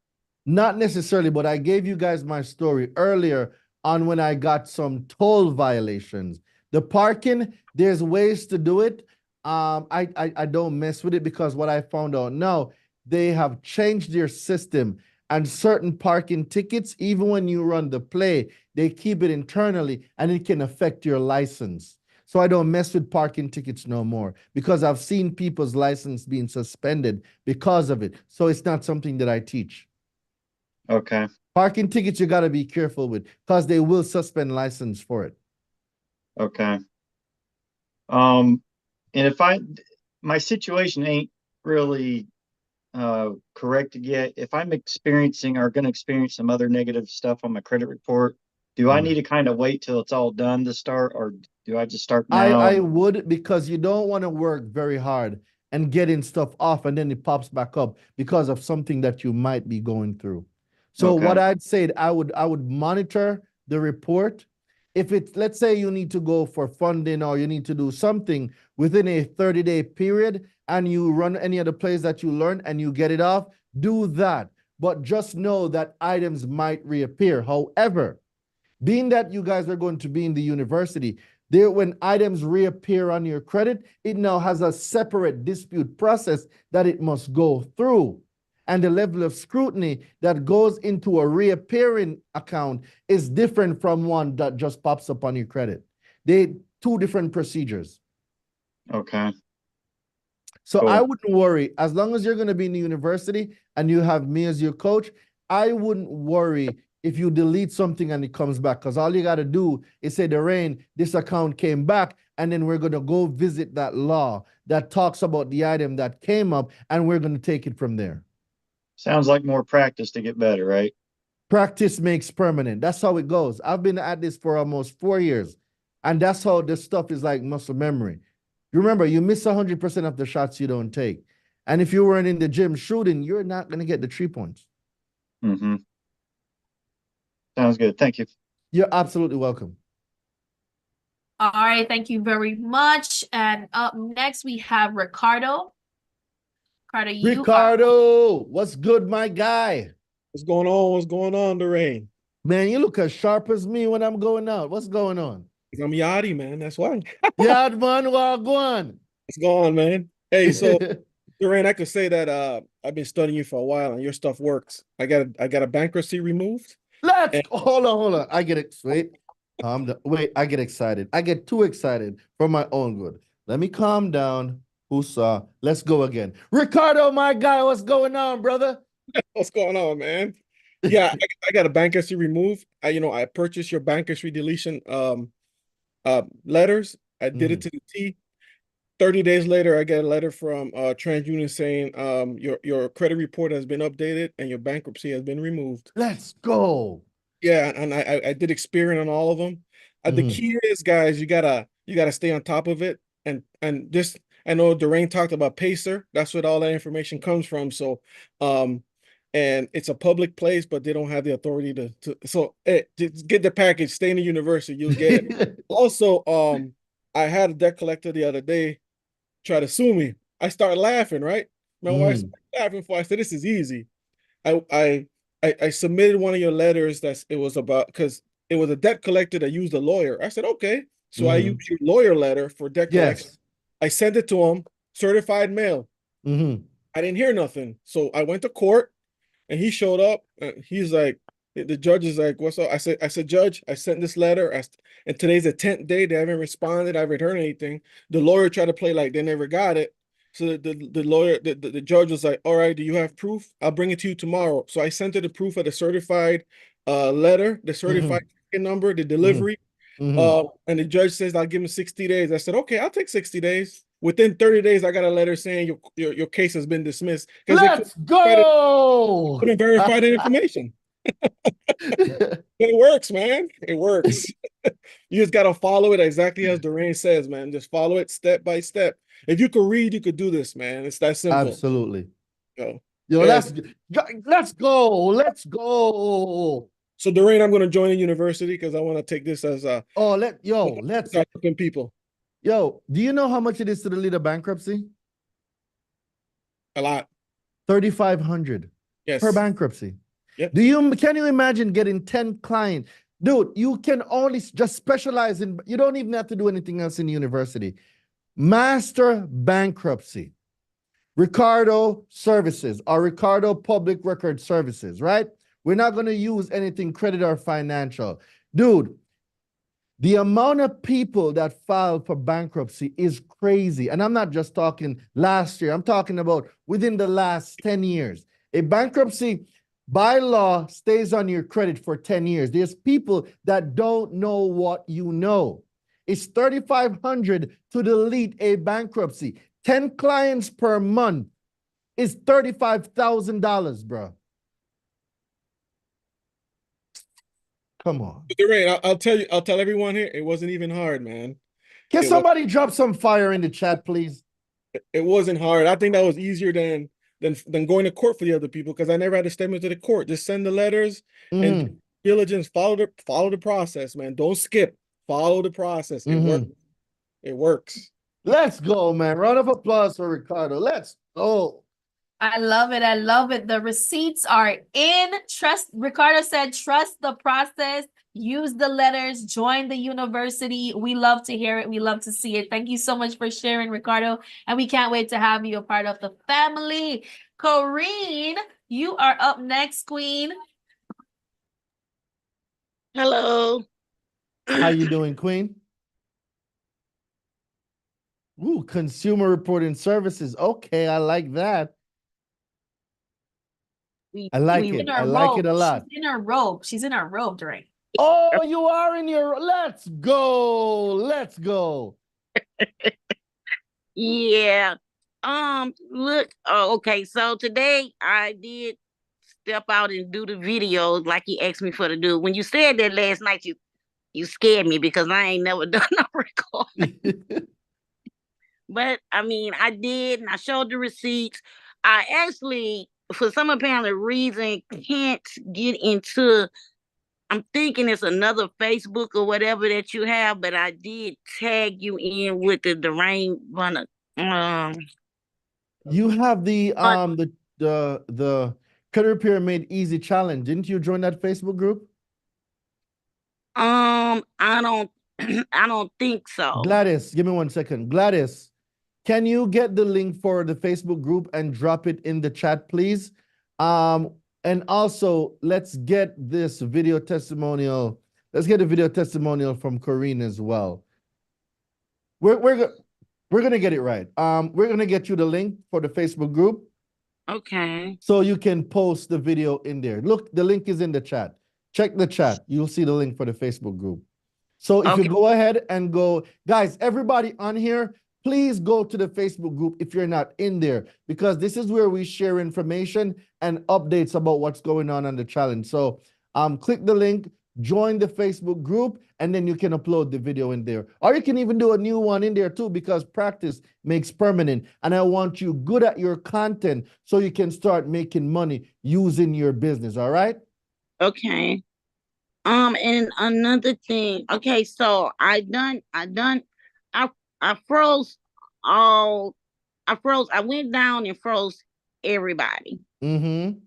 Speaker 1: Not necessarily, but I gave you guys my story earlier on when I got some toll violations. The parking, there's ways to do it. I don't mess with it because what I found out now, they have changed their system, and certain parking tickets, even when you run the play, they keep it internally and it can affect your license. So I don't mess with parking tickets no more because I've seen people's license being suspended because of it. So it's not something that I teach.
Speaker 8: Okay.
Speaker 1: Parking tickets you got to be careful with because they will suspend license for it.
Speaker 8: Okay. And if my situation ain't really corrected yet, if I'm experiencing or going to experience some other negative stuff on my credit report, do I need to kind of wait till it's all done to start, or do I just start now?
Speaker 1: I would, because you don't want to work very hard and getting stuff off and then it pops back up because of something that you might be going through. So
Speaker 8: Okay.
Speaker 1: what I'd say, I would monitor the report. If it's, let's say you need to go for funding or you need to do something within a 30-day period and you run any other plays that you learn and you get it off, do that. But just know that items might reappear. However, being that you guys are going to be in the university, there, when items reappear on your credit, it now has a separate dispute process that it must go through. And the level of scrutiny that goes into a reappearing account is different from one that just pops up on your credit. They two different procedures.
Speaker 8: Okay.
Speaker 1: So
Speaker 8: Cool.
Speaker 1: I wouldn't worry. As long as you're going to be in the university and you have me as your coach, I wouldn't worry if you delete something and it comes back, because all you got to do is say, Doreen, this account came back, and then we're going to go visit that law that talks about the item that came up, and we're going to take it from there.
Speaker 8: Sounds like more practice to get better, right?
Speaker 1: Practice makes permanent. That's how it goes. I've been at this for almost 4 years, and that's how this stuff is like muscle memory. Remember, you miss 100% of the shots you don't take. And if you weren't in the gym shooting, you're not going to get the 3 points.
Speaker 8: Mm-hmm. Sounds good. Thank you.
Speaker 1: You're absolutely welcome.
Speaker 3: All right, thank you very much. And up next, we have Ricardo.
Speaker 1: Ricardo, what's good, my guy?
Speaker 9: What's going on? What's going on, Doreen?
Speaker 1: Man, you look as sharp as me when I'm going out. What's going on?
Speaker 9: I'm Yachty, man. That's why.
Speaker 1: Yeah, man, well, go on.
Speaker 9: What's going on, man? Hey, so Doreen, I could say that I've been studying you for a while and your stuff works. I got a bankruptcy removed.
Speaker 1: Hold on. I get it. Wait, I get excited. I get too excited for my own good. Let me calm down. Let's go again. Ricardo, my guy, what's going on, brother?
Speaker 9: What's going on, man? Yeah, I got a bankruptcy removed. I purchased your bankruptcy deletion letters. I did it to the T. 30 days later, I get a letter from TransUnion saying your credit report has been updated and your bankruptcy has been removed.
Speaker 1: Let's go.
Speaker 9: Yeah, and I did Experian on all of them. The key is, guys, you gotta stay on top of it. And just, I know Doreen talked about Pacer. That's what all that information comes from. So and it's a public place, but they don't have the authority just get the package, stay in the university, you'll get it. Also, I had a debt collector the other day try to sue me. I started laughing, right? My wife started laughing for. I said, this is easy. I submitted one of your letters it was about, because it was a debt collector that used a lawyer. I said, okay. So I used your lawyer letter for debt collection. I sent it to him, certified mail. I didn't hear nothing. So I went to court. And he showed up. And he's like, the judge is like, "What's up?" I said, "Judge, I sent this letter. And today's the 10th day. They haven't responded. I haven't heard anything." The lawyer tried to play like they never got it. So the judge was like, "All right, do you have proof? I'll bring it to you tomorrow." So I sent her the proof of the certified letter, the certified number, the delivery. And the judge says I'll give him 60 days. I said, okay, I'll take 60 days. Within 30 days, I got a letter saying your case has been dismissed because
Speaker 1: Let's go.
Speaker 9: couldn't verify the information. It works, man. It works. You just gotta follow it exactly as Durain says, man. Just follow it step by step. If you could read, you could do this, man. It's that simple.
Speaker 1: Absolutely.
Speaker 9: Yo,
Speaker 1: let's go. Let's go.
Speaker 9: So Durain, I'm gonna join a university because I want to take this as a
Speaker 1: let's
Speaker 9: people.
Speaker 1: Yo, do you know how much it is to delete a bankruptcy?
Speaker 9: A lot.
Speaker 1: 3,500 per bankruptcy.
Speaker 9: Yep.
Speaker 1: Can you imagine getting 10 clients? Dude, you can only just specialize in, you don't even have to do anything else in university. Master bankruptcy, Ricardo Services or Ricardo Public Record Services, right? We're not going to use anything credit or financial. Dude, the amount of people that filed for bankruptcy is crazy. And I'm not just talking last year. I'm talking about within the last 10 years. A bankruptcy by law stays on your credit for 10 years. There's people that don't know what you know. It's $3,500 to delete a bankruptcy. 10 clients per month is $35,000, bro. Come on.
Speaker 9: Durain, I'll tell everyone here, it wasn't even hard, man.
Speaker 1: Can somebody drop some fire in the chat, please?
Speaker 9: It wasn't hard. I think that was easier than going to court for the other people because I never had to step into the court. Just send the letters and diligence. Follow the process, man. Don't skip. Follow the process. It works. It works.
Speaker 1: Let's go, man. Round of applause for Ricardo. Let's go.
Speaker 3: I love it. I love it. The receipts are in. Ricardo said, trust the process. Use the letters. Join the university. We love to hear it. We love to see it. Thank you so much for sharing, Ricardo. And we can't wait to have you a part of the family. Corrine, you are up next, Queen.
Speaker 5: Hello.
Speaker 1: How you doing, Queen? Ooh, consumer reporting services. Okay, I like that. I like it. I like it a lot.
Speaker 3: She's in her robe. She's in her robe, Durain.
Speaker 1: Oh, you are in your. Let's go. Let's go.
Speaker 5: Yeah. Look. Okay. So today I did step out and do the videos like you asked me for to do. When you said that last night, you scared me because I ain't never done no recording. But I mean, I did, and I showed the receipts. I actually, for some apparent reason, can't get into. I'm thinking it's another Facebook or whatever that you have, but I did tag you in with the Durain Bunner.
Speaker 1: You have the Credit Repair Made Easy challenge. Didn't you join that Facebook group?
Speaker 5: I don't I don't think so.
Speaker 1: Gladys, give me 1 second. Gladys, can you get the link for the Facebook group and drop it in the chat, please? And also, let's get this video testimonial. Let's get a video testimonial from Corrine as well. We're gonna get it right. We're gonna get you the link for the Facebook group.
Speaker 5: Okay.
Speaker 1: So you can post the video in there. Look, the link is in the chat. Check the chat. You'll see the link for the Facebook group. So if you go ahead and go, guys, everybody on here, please go to the Facebook group if you're not in there, because this is where we share information and updates about what's going on the challenge. So click the link, join the Facebook group, and then you can upload the video in there. Or you can even do a new one in there too, because practice makes permanent. And I want you good at your content so you can start making money using your business, all right?
Speaker 5: Okay. And another thing. Okay, so I froze I went down and froze everybody.
Speaker 1: Mm-hmm.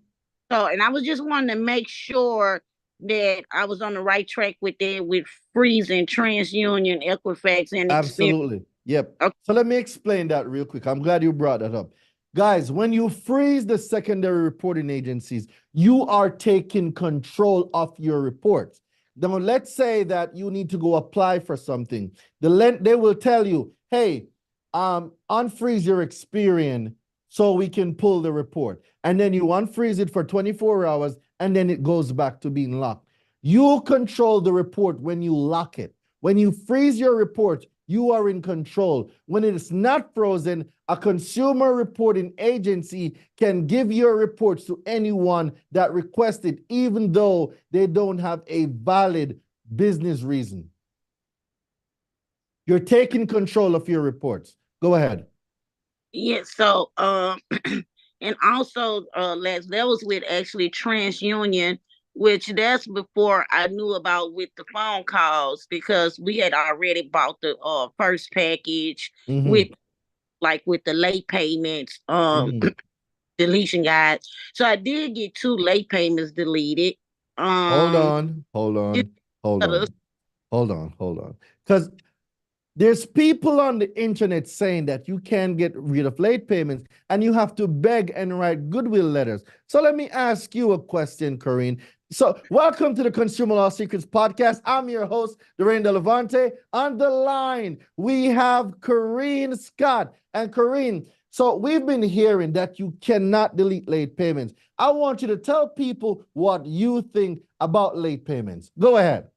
Speaker 5: So, and I was just wanting to make sure that I was on the right track with it, with freezing, TransUnion, Equifax, and
Speaker 1: Absolutely. Yep.
Speaker 5: Okay.
Speaker 1: So let me explain that real quick. I'm glad you brought that up. Guys, when you freeze the secondary reporting agencies, you are taking control of your reports. Now, let's say that you need to go apply for something. They will tell you, hey, unfreeze your Experian so we can pull the report. And then you unfreeze it for 24 hours, and then it goes back to being locked. You control the report when you lock it. When you freeze your report, you are in control. When it is not frozen, a consumer reporting agency can give your reports to anyone that requests it, even though they don't have a valid business reason. You're taking control of your reports. Go ahead.
Speaker 5: Yeah, so and also that was with actually TransUnion, which that's before I knew about with the phone calls, because we had already bought the first package with with the late payments deletion guide. So I did get 2 late payments deleted.
Speaker 1: Hold on. Because there's people on the internet saying that you can get rid of late payments and you have to beg and write goodwill letters. So let me ask you a question, Corinne. So welcome to the Consumer Law Secrets Podcast. I'm your host, Doreen De Levante. On the line, we have Corinne Scott. And Corinne, so we've been hearing that you cannot delete late payments. I want you to tell people what you think about late payments. Go ahead.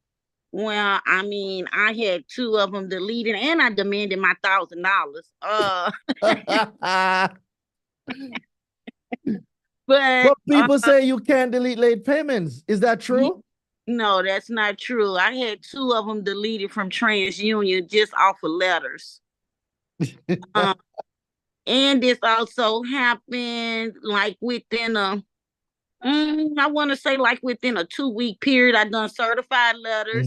Speaker 5: Well, I mean, I had 2 of them deleted, and I demanded my $1,000.
Speaker 1: But people say you can't delete late payments. Is that true?
Speaker 5: No, that's not true. I had 2 of them deleted from TransUnion just off of letters. And this also happened like within I want to say like within a 2-week period. I done certified letters.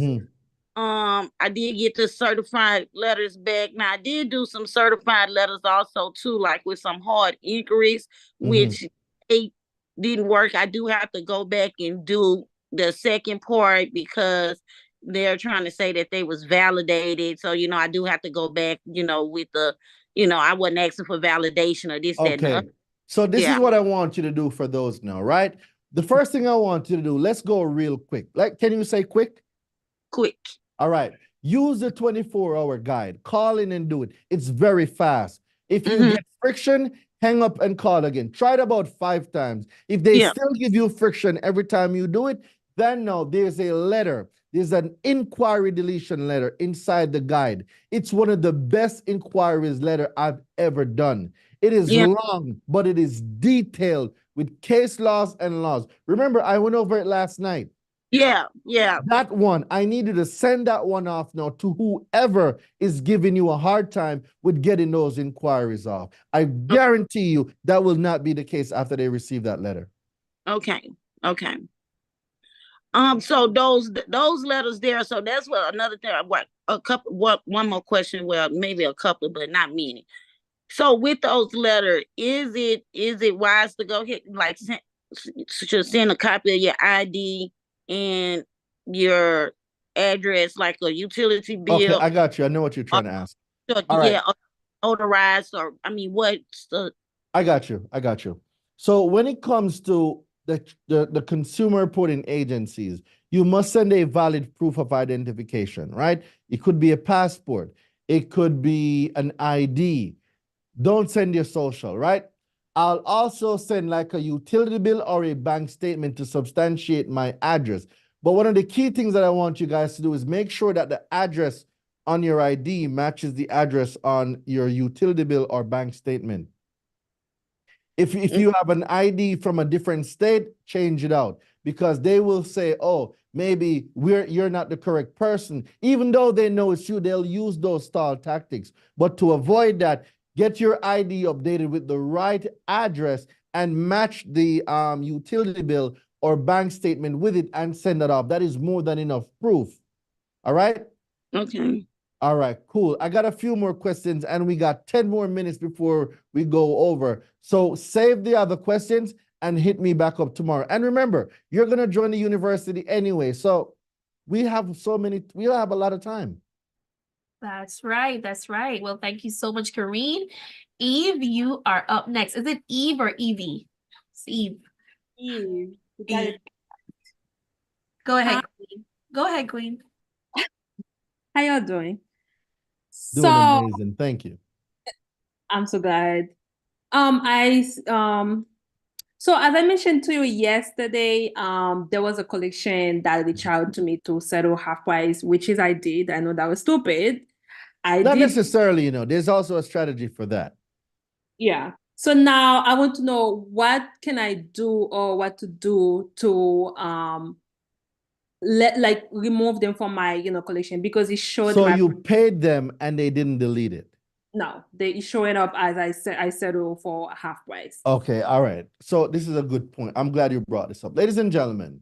Speaker 5: I did get the certified letters back. Now I did do some certified letters also too, like with some hard inquiries, which it didn't work. I do have to go back and do the second part because they're trying to say that they was validated. So, I do have to go back, with the, I wasn't asking for validation or this, that, and the other.
Speaker 1: So this is what I want you to do for those now, right? The first thing I want you to do, let's go real quick. Like, can you say quick?
Speaker 5: Quick.
Speaker 1: All right. Use the 24-hour guide. Call in and do it. It's very fast. If you get friction, hang up and call again. Try it about 5 times. If they still give you friction every time you do it, then no, there's a letter. There's an inquiry deletion letter inside the guide. It's one of the best inquiries letter I've ever done. It is long, but it is detailed with case laws and laws. Remember, I went over it last night.
Speaker 5: Yeah.
Speaker 1: That one, I need you to send that one off now to whoever is giving you a hard time with getting those inquiries off. I guarantee you that will not be the case after they receive that letter.
Speaker 5: Okay. So those letters there. So that's what another thing. One more question. Well, maybe a couple, but not many. So with those letters, is it wise to go ahead like should send a copy of your ID and your address, like a utility bill?
Speaker 1: Okay, I got you. I know what you're trying to ask.
Speaker 5: All right. Notarized, or I mean, what's the?
Speaker 1: I got you. So when it comes to the consumer reporting agencies, you must send a valid proof of identification, right? It could be a passport. It could be an ID. Don't send your social, right? I'll also send like a utility bill or a bank statement to substantiate my address. But one of the key things that I want you guys to do is make sure that the address on your ID matches the address on your utility bill or bank statement. If you have an ID from a different state, change it out, because they will say, oh, maybe you're not the correct person. Even though they know it's you, they'll use those stall tactics. But to avoid that, get your ID updated with the right address and match the utility bill or bank statement with it and send that off. That is more than enough proof. All right?
Speaker 5: Okay.
Speaker 1: All right, cool. I got a few more questions and we got 10 more minutes before we go over. So save the other questions and hit me back up tomorrow. And remember, you're going to join the university anyway. So we'll have a lot of time.
Speaker 3: That's right. That's right. Well, thank you so much, Kareen. Eve, you are up next. Is it Eve or Evie? It's Eve.
Speaker 10: Eve. You got
Speaker 3: Eve.
Speaker 10: it.
Speaker 3: Go ahead, Queen. Go ahead, Queen.
Speaker 10: How y'all doing?
Speaker 1: Doing
Speaker 10: So
Speaker 1: amazing. Thank you.
Speaker 10: I'm so glad. So as I mentioned to you yesterday, there was a collection that reached out to me to settle half price, which is I did. I know that was stupid. I
Speaker 1: Not
Speaker 10: did.
Speaker 1: necessarily, there's also a strategy for that.
Speaker 10: Yeah. So now I want to know what can I do or what to do to remove them from my collection because it showed
Speaker 1: So
Speaker 10: my
Speaker 1: you paid them and they didn't delete it.
Speaker 10: no, they showing up as I settle for half price.
Speaker 1: Okay, all right. So this is a good point. I'm glad you brought this up. Ladies and gentlemen,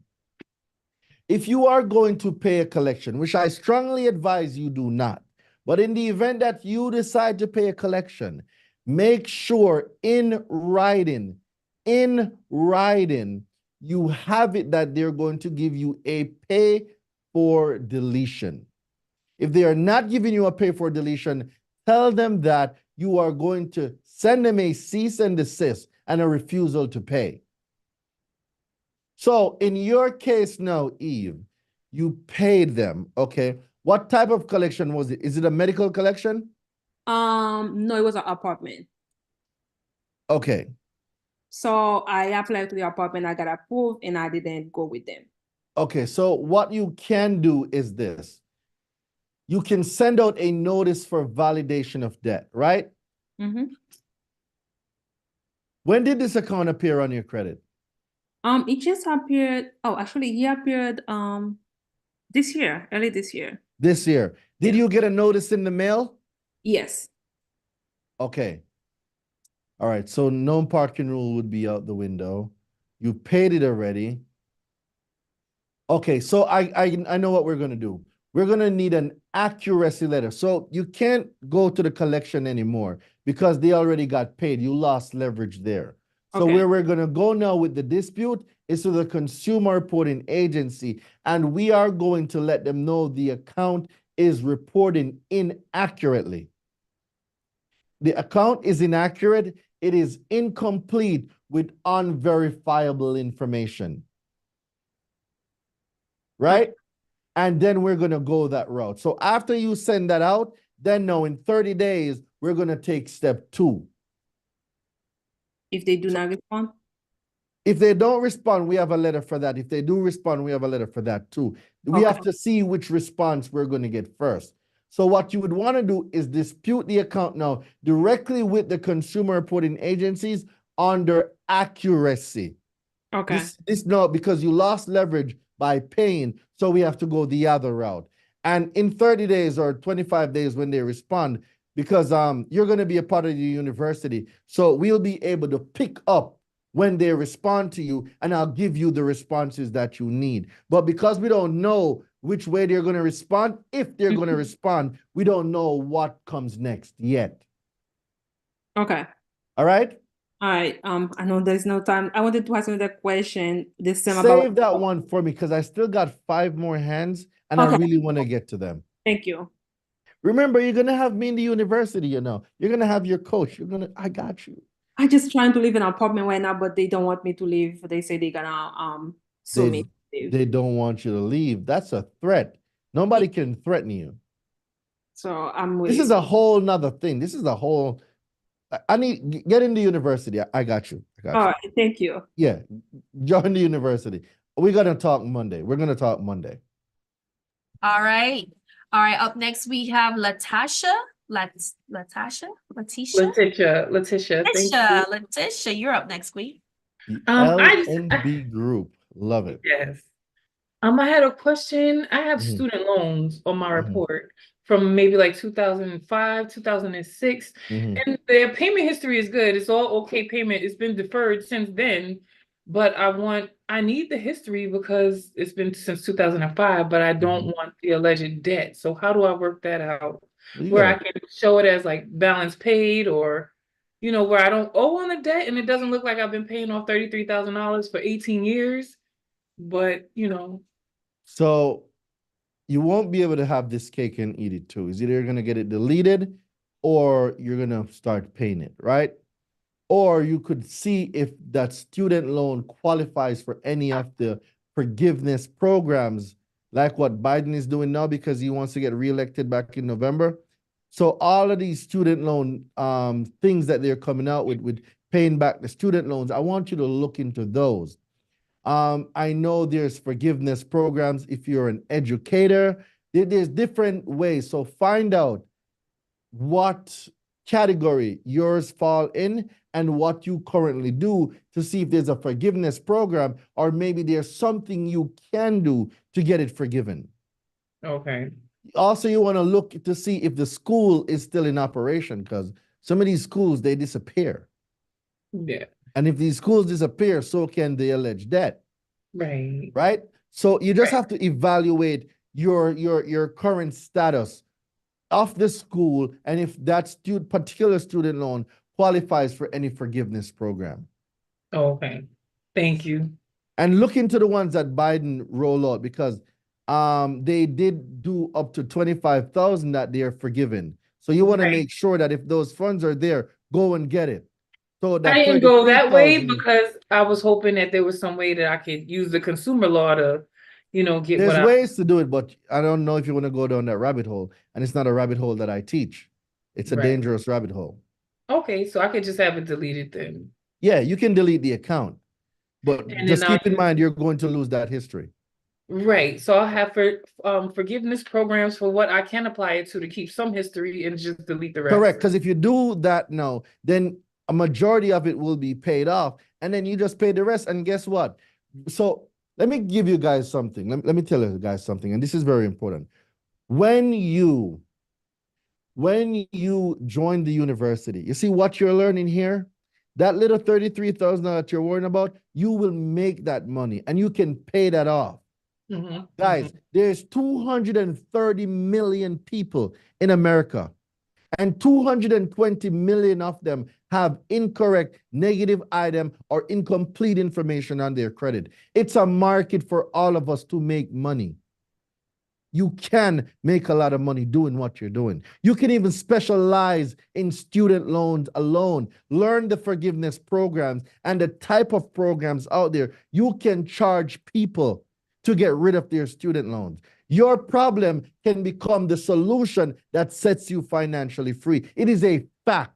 Speaker 1: if you are going to pay a collection, which I strongly advise you do not, but in the event that you decide to pay a collection, make sure in writing, you have it that they're going to give you a pay for deletion. If they are not giving you a pay for deletion, tell them that you are going to send them a cease and desist and a refusal to pay. So in your case now, Eve, you paid them, okay? What type of collection was it? Is it a medical collection?
Speaker 10: No, it was an apartment.
Speaker 1: Okay.
Speaker 10: So I applied to the apartment, I got approved, and I didn't go with them.
Speaker 1: Okay, so what you can do is this. You can send out a notice for validation of debt, right?
Speaker 10: Mm-hmm.
Speaker 1: When did this account appear on your credit?
Speaker 10: It just appeared. Oh, actually, he appeared this year, early this year.
Speaker 1: This year. Did you get a notice in the mail?
Speaker 10: Yes.
Speaker 1: Okay. All right, so no parking rule would be out the window. You paid it already. Okay, so I know what we're gonna do. We're gonna need an accuracy letter. So you can't go to the collection anymore because they already got paid. You lost leverage there. So
Speaker 10: Okay.
Speaker 1: where we're gonna go now with the dispute is to the consumer reporting agency, and we are going to let them know the account is reporting inaccurately. The account is inaccurate. It is incomplete with unverifiable information. Right? And then we're going to go that route. So after you send that out, then now in 30 days, we're going to take step 2.
Speaker 10: If they do not respond?
Speaker 1: If they don't respond, we have a letter for that. If they do respond, we have a letter for that too. We have to see which response we're going to get first. So what you would want to do is dispute the account now directly with the consumer reporting agencies under accuracy.
Speaker 10: Okay.
Speaker 1: This no, because you lost leverage by paying, so we have to go the other route. And in 30 days or 25 days when they respond, because you're going to be a part of the university, so we'll be able to pick up when they respond to you, and I'll give you the responses that you need. But because we don't know which way they're going to respond, if they're going to respond, we don't know what comes next yet.
Speaker 10: Okay.
Speaker 1: All right?
Speaker 10: All right. I know there's no time. I wanted to ask another question. This time
Speaker 1: Save that one for me because I still got 5 more hands and I really want to get to them.
Speaker 10: Thank you.
Speaker 1: Remember, you're gonna have me in the university, You're gonna have your coach. I got you.
Speaker 10: I just trying to live in an apartment right now, but they don't want me to leave. They say they're gonna sue me.
Speaker 1: They don't want you to leave. That's a threat. Nobody can threaten you.
Speaker 10: So I'm
Speaker 1: This is a whole nother thing. This is a whole. I need get into university. I got you.
Speaker 10: All right, thank you.
Speaker 1: Yeah, join the university. We're gonna talk Monday. We're gonna talk Monday.
Speaker 3: All right. All right. Up next we have Latasha. Letitia. Letitia, you're up next, Queen.
Speaker 1: LNB Group. Love it.
Speaker 11: Yes. I had a question. I have student loans on my report from maybe like 2005, 2006, and their payment history is good. It's all okay payment. It's been deferred since then, but I need the history because it's been since 2005, but I don't want the alleged debt. So how do I work that out? Where I can show it as like balance paid, or where I don't owe on the debt and it doesn't look like I've been paying off $33,000 for 18 years, but
Speaker 1: So you won't be able to have this cake and eat it too. It's either you're going to get it deleted or you're going to start paying it, right? Or you could see if that student loan qualifies for any of the forgiveness programs, like what Biden is doing now because he wants to get reelected back in November. So all of these student loan things that they're coming out with paying back the student loans, I want you to look into those. I know there's forgiveness programs if you're an educator. There's different ways. So find out what category yours fall in and what you currently do to see if there's a forgiveness program or maybe there's something you can do to get it forgiven.
Speaker 11: Okay.
Speaker 1: Also, you want to look to see if the school is still in operation because some of these schools, they disappear.
Speaker 11: Yeah.
Speaker 1: And if these schools disappear, so can the alleged debt.
Speaker 11: Right.
Speaker 1: Right? So you just
Speaker 11: Right.
Speaker 1: have to evaluate your current status of the school and if that particular student loan qualifies for any forgiveness program.
Speaker 11: Okay. Thank you.
Speaker 1: And look into the ones that Biden rolled out because they did do up to 25,000 that they are forgiven. So you want to make sure that if those funds are there, go and get it. So that
Speaker 11: I didn't go that way
Speaker 1: 33,000
Speaker 11: because I was hoping that there was some way that I could use the consumer law to, get
Speaker 1: There's
Speaker 11: what I.
Speaker 1: ways to do it, but I don't know if you want to go down that rabbit hole. And it's not a rabbit hole that I teach. It's a
Speaker 11: Right.
Speaker 1: dangerous rabbit hole.
Speaker 11: Okay, so I could just have it deleted then.
Speaker 1: Yeah, you can delete the account, but
Speaker 11: And
Speaker 1: just
Speaker 11: then I'll
Speaker 1: keep in mind you're going to lose that history.
Speaker 11: Right. So I'll have forgiveness programs for what I can apply it to keep some history and just delete the rest.
Speaker 1: Correct, because if you do that now, then a majority of it will be paid off, and then you just pay the rest. And guess what? So let me give you guys something. Let me tell you guys something, and this is very important. When you join the university, you see what you're learning here? That little $33,000 that you're worrying about, you will make that money and you can pay that off.
Speaker 11: Mhm,
Speaker 1: Guys, there's 230 million people in America, and 220 million of them have incorrect, negative item, or incomplete information on their credit. It's a market for all of us to make money. You can make a lot of money doing what you're doing. You can even specialize in student loans alone. Learn the forgiveness programs and the type of programs out there. You can charge people to get rid of their student loans. Your problem can become the solution that sets you financially free. It is a fact.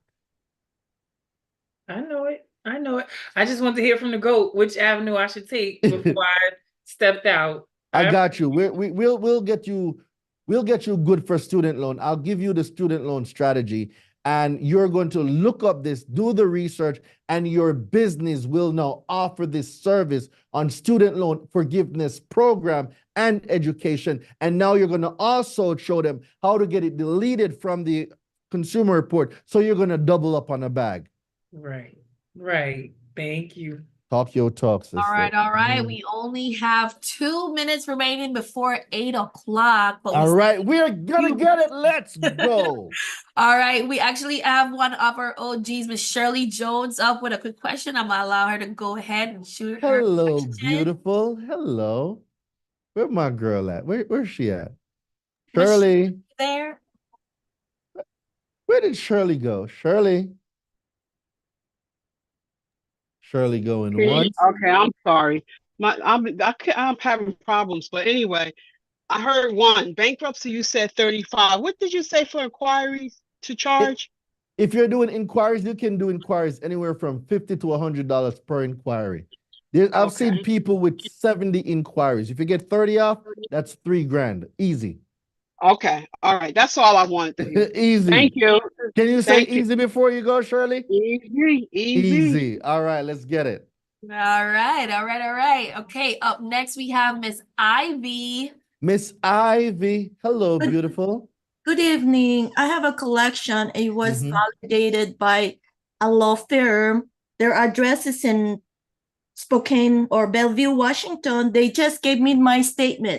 Speaker 11: I know it. I know it. I just want to hear from the GOAT which avenue I should take before I stepped out.
Speaker 1: I got you. We'll get you good for student loan. I'll give you the student loan strategy, and you're going to look up this, do the research, and your business will now offer this service on student loan forgiveness program and education. And now you're going to also show them how to get it deleted from the consumer report. So you're going to double up on a bag.
Speaker 11: Right. Right. Thank you.
Speaker 1: Talk your talk, sister.
Speaker 3: All right. We only have 2 minutes remaining before 8 o'clock.
Speaker 1: All right, we're gonna get it. Let's go.
Speaker 3: All right, we actually have one of our OGs, Miss Shirley Jones, up with a quick question. I'm gonna allow her to go ahead and shoot her
Speaker 1: Hello,
Speaker 3: question.
Speaker 1: beautiful. Hello. Where my girl at? Where's she at?
Speaker 3: Miss
Speaker 1: Shirley.
Speaker 3: There.
Speaker 1: Where did Shirley go? Shirley going once.
Speaker 12: Okay, I'm sorry. I'm having problems, but anyway, I heard one bankruptcy. You said 35. What did you say for inquiries to charge?
Speaker 1: If you're doing inquiries, you can do inquiries anywhere from $50 to $100 per inquiry. I've seen people with 70 inquiries. If you get 30 off, that's $3,000. Easy.
Speaker 12: Okay, all right. That's all I wanted to hear.
Speaker 1: Easy.
Speaker 12: Thank you.
Speaker 1: Can you say easy before you go, Shirley?
Speaker 12: Easy.
Speaker 1: All right, let's get it.
Speaker 3: All right. Okay, up next we have Miss Ivy.
Speaker 1: Miss Ivy. Hello, beautiful.
Speaker 13: Good evening. I have a collection. It was validated by a law firm. Their address is in Spokane or Bellevue, Washington. They just gave me my statement.